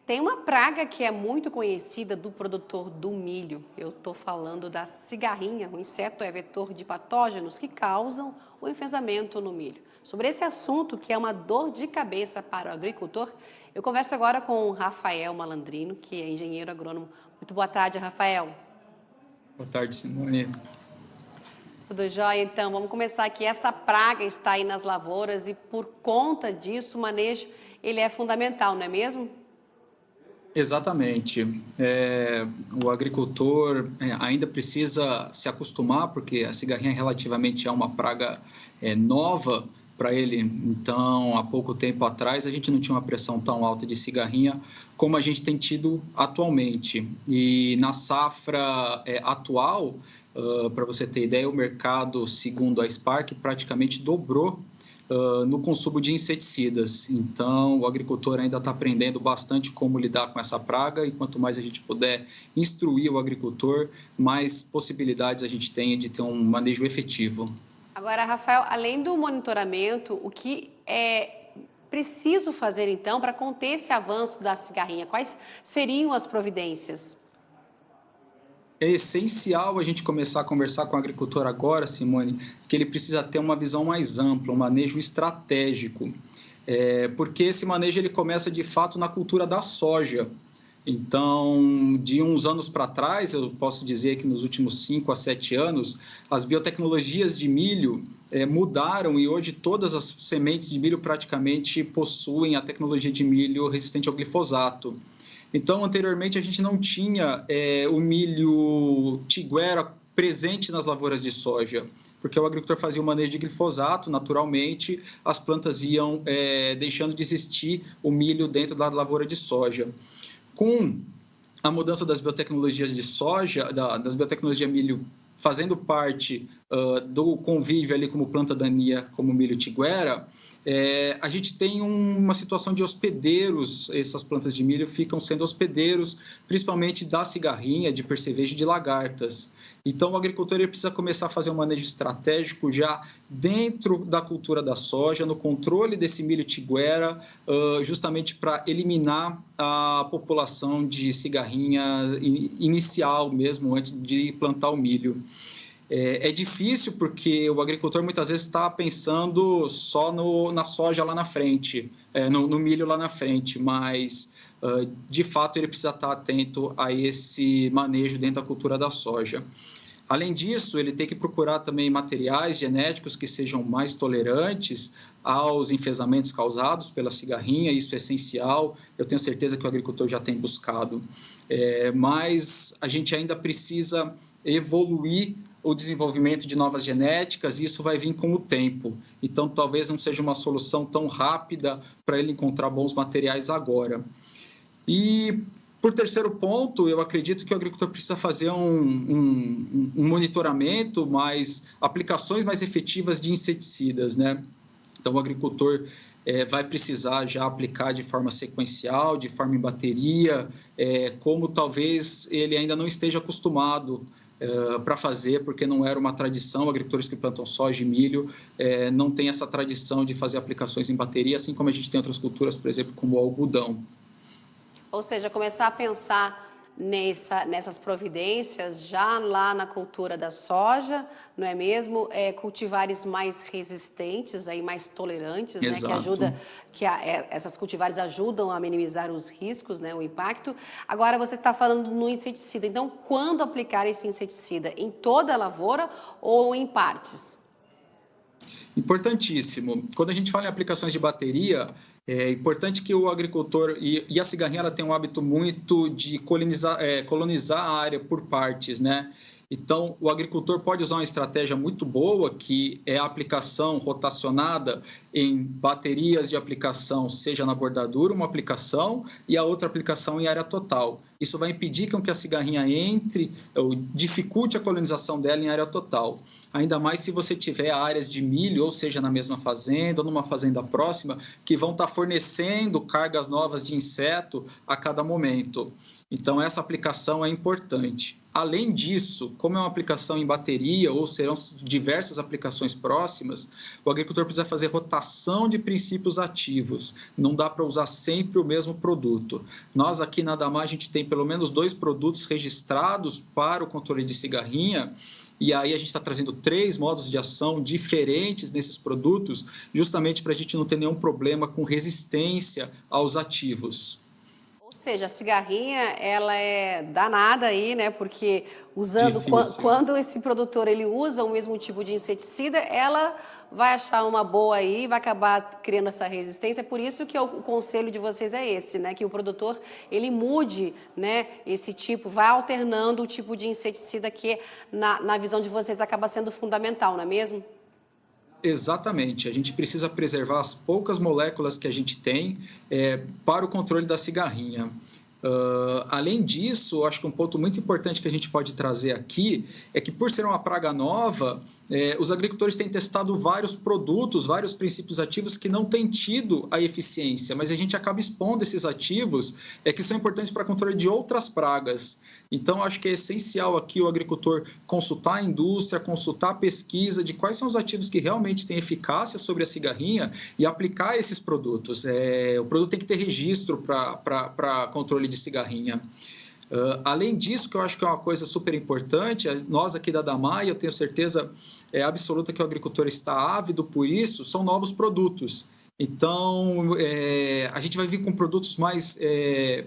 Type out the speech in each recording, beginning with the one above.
Tem uma praga que é muito conhecida do produtor do milho. Eu estou falando da cigarrinha. O inseto é vetor de patógenos que causam o enfesamento no milho. Sobre esse assunto, que é uma dor de cabeça para o agricultor, eu converso agora com o Rafael Malandrino, que é engenheiro agrônomo. Muito boa tarde, Rafael. Boa tarde, Simone. Tudo jóia? Então, vamos começar aqui. Essa praga está aí nas lavouras e, por conta disso, o manejo ele é fundamental, não é mesmo? Exatamente. O agricultor ainda precisa se acostumar, porque a cigarrinha relativamente é uma praga nova para ele. Então, há pouco tempo atrás, a gente não tinha uma pressão tão alta de cigarrinha como a gente tem tido atualmente. E na safra atual, para você ter ideia, o mercado, segundo a Spark, praticamente dobrou no consumo de inseticidas. Então, o agricultor ainda está aprendendo bastante como lidar com essa praga e quanto mais a gente puder instruir o agricultor, mais possibilidades a gente tem de ter um manejo efetivo. Agora, Rafael, além do monitoramento, o que é preciso fazer então para conter esse avanço da cigarrinha? Quais seriam as providências? É essencial a gente começar a conversar com o agricultor agora, Simone, que ele precisa ter uma visão mais ampla, um manejo estratégico, porque esse manejo ele começa de fato na cultura da soja. Então, de uns anos para trás, eu posso dizer que nos últimos 5 a 7 anos, as biotecnologias de milho mudaram e hoje todas as sementes de milho praticamente possuem a tecnologia de milho resistente ao glifosato. Então, anteriormente, a gente não tinha o milho tiguera presente nas lavouras de soja, porque o agricultor fazia o manejo de glifosato, naturalmente, as plantas iam deixando de existir o milho dentro da lavoura de soja. Com a mudança das biotecnologias de soja, das biotecnologias de milho, fazendo parte do convívio ali como planta daninha, como milho tiguera, a gente tem uma situação de hospedeiros, essas plantas de milho ficam sendo hospedeiros, principalmente da cigarrinha, de percevejo e de lagartas. Então, o agricultor ele precisa começar a fazer um manejo estratégico já dentro da cultura da soja, no controle desse milho tiguera, justamente para eliminar a população de cigarrinha inicial mesmo, antes de plantar o milho. É difícil porque o agricultor muitas vezes está pensando só na soja lá na frente, no milho lá na frente, mas de fato ele precisa estar atento a esse manejo dentro da cultura da soja. Além disso, ele tem que procurar também materiais genéticos que sejam mais tolerantes aos enfesamentos causados pela cigarrinha, isso é essencial, eu tenho certeza que o agricultor já tem buscado, mas a gente ainda precisa evoluir o desenvolvimento de novas genéticas e isso vai vir com o tempo. Então, talvez não seja uma solução tão rápida para ele encontrar bons materiais agora. E, por terceiro ponto, eu acredito que o agricultor precisa fazer um monitoramento, aplicações mais efetivas de inseticidas, né? Então, o agricultor vai precisar já aplicar de forma sequencial, de forma em bateria, como talvez ele ainda não esteja acostumado para fazer, porque não era uma tradição, agricultores que plantam soja e milho não têm essa tradição de fazer aplicações em bateria, assim como a gente tem outras culturas, por exemplo, como o algodão. Ou seja, começar a pensar nessas providências já lá na cultura da soja, não é mesmo? Cultivares mais resistentes, aí mais tolerantes, né? Que Exato. ajuda, essas cultivares ajudam a minimizar os riscos, né? O impacto. Agora você está falando no inseticida. Então, quando aplicar esse inseticida? Em toda a lavoura ou em partes? Importantíssimo. Quando a gente fala em aplicações de bateria, é importante que o agricultor, e a cigarrinha ela tem um hábito muito de colonizar a área por partes, né? Então, o agricultor pode usar uma estratégia muito boa, que é a aplicação rotacionada em baterias de aplicação, seja na bordadura, uma aplicação, e a outra aplicação em área total. Isso vai impedir que a cigarrinha entre, ou dificulte a colonização dela em área total. Ainda mais se você tiver áreas de milho, ou seja, na mesma fazenda, ou numa fazenda próxima, que vão estar fornecendo cargas novas de inseto a cada momento. Então, essa aplicação é importante. Além disso, como é uma aplicação em bateria ou serão diversas aplicações próximas, o agricultor precisa fazer rotação de princípios ativos. Não dá para usar sempre o mesmo produto. Nós aqui na Adamar, a gente tem pelo menos 2 produtos registrados para o controle de cigarrinha, e aí a gente está trazendo 3 modos de ação diferentes nesses produtos, justamente para a gente não ter nenhum problema com resistência aos ativos. Ou seja, a cigarrinha, ela é danada aí, né? Porque Difícil. quando esse produtor ele usa o mesmo tipo de inseticida, ela vai achar uma boa aí e vai acabar criando essa resistência. Por isso que o conselho de vocês é esse, né? Que o produtor ele mude, né? Esse tipo, vai alternando o tipo de inseticida que na visão de vocês acaba sendo fundamental, não é mesmo? Exatamente, a gente precisa preservar as poucas moléculas que a gente tem para o controle da cigarrinha. Além disso, acho que um ponto muito importante que a gente pode trazer aqui é que, por ser uma praga nova, os agricultores têm testado vários produtos, vários princípios ativos que não têm tido a eficiência, mas a gente acaba expondo esses ativos que são importantes para controle de outras pragas. Então, acho que é essencial aqui o agricultor consultar a indústria, consultar a pesquisa de quais são os ativos que realmente têm eficácia sobre a cigarrinha e aplicar esses produtos. O produto tem que ter registro para controle de cigarrinha. Além disso, que eu acho que é uma coisa super importante, nós aqui da Adamar, eu tenho certeza absoluta que o agricultor está ávido por isso, são novos produtos. Então, a gente vai vir com produtos mais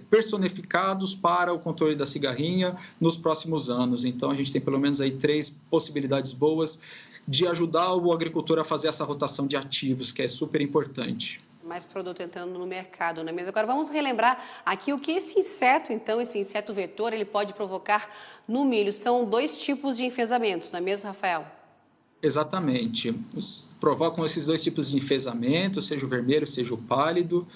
personificados para o controle da cigarrinha nos próximos anos. Então, a gente tem pelo menos aí 3 possibilidades boas de ajudar o agricultor a fazer essa rotação de ativos, que é super importante. Mais produto entrando no mercado, não é mesmo? Agora vamos relembrar aqui o que esse inseto, então, esse inseto vetor, ele pode provocar no milho. São 2 tipos de enfesamentos, não é mesmo, Rafael? Exatamente. Provocam esses 2 tipos de enfesamento, seja o vermelho, seja o pálido,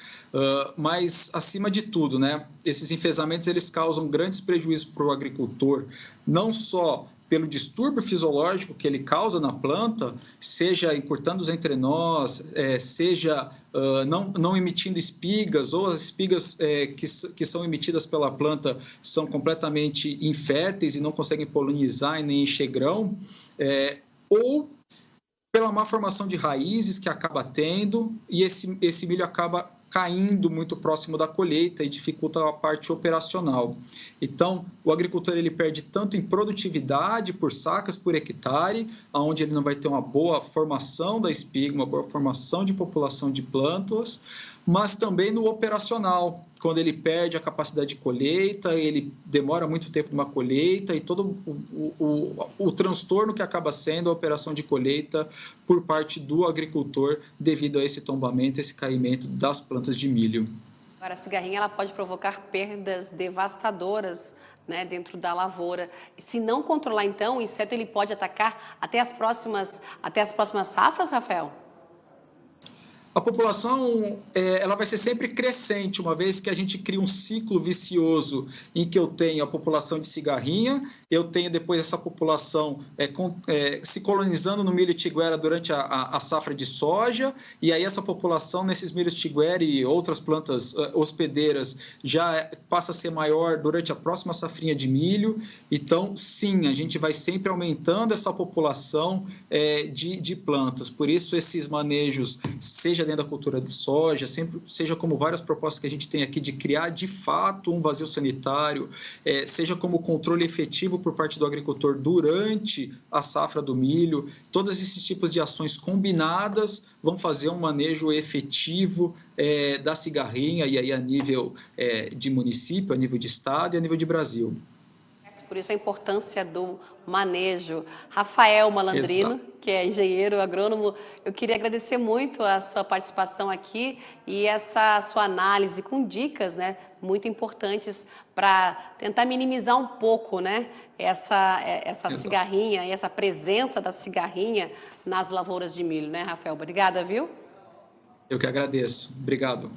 mas, acima de tudo, né, esses enfesamentos eles causam grandes prejuízos para o agricultor, não só pelo distúrbio fisiológico que ele causa na planta, seja encurtando os entrenós, seja não emitindo espigas, ou as espigas que são emitidas pela planta são completamente inférteis e não conseguem polinizar e nem encher grão, ou pela má formação de raízes que acaba tendo, e esse milho acaba caindo muito próximo da colheita e dificulta a parte operacional. Então, o agricultor ele perde tanto em produtividade por sacas por hectare, onde ele não vai ter uma boa formação da espiga, uma boa formação de população de plantas, mas também no operacional, quando ele perde a capacidade de colheita, ele demora muito tempo numa colheita e todo o transtorno que acaba sendo a operação de colheita por parte do agricultor devido a esse tombamento, esse caimento das plantas de milho. Agora, a cigarrinha ela pode provocar perdas devastadoras, né, dentro da lavoura. E se não controlar, então, o inseto ele pode atacar até as próximas safras, Rafael? A população ela vai ser sempre crescente, uma vez que a gente cria um ciclo vicioso em que eu tenho a população de cigarrinha, eu tenho depois essa população se colonizando no milho tiguera durante a safra de soja, e aí essa população nesses milhos tiguera e outras plantas hospedeiras já passa a ser maior durante a próxima safrinha de milho. Então, sim, a gente vai sempre aumentando essa população de plantas. Por isso, esses manejos, seja dentro da cultura de soja, seja como várias propostas que a gente tem aqui de criar de fato um vazio sanitário, seja como controle efetivo por parte do agricultor durante a safra do milho, todos esses tipos de ações combinadas vão fazer um manejo efetivo da cigarrinha, e aí a nível de município, a nível de estado e a nível de Brasil. Por isso a importância do manejo. Rafael Malandrino, que é engenheiro agrônomo, eu queria agradecer muito a sua participação aqui e essa sua análise com dicas, né, muito importantes para tentar minimizar um pouco, né, essa cigarrinha e essa presença da cigarrinha nas lavouras de milho, né, Rafael? Obrigada, viu? Eu que agradeço. Obrigado.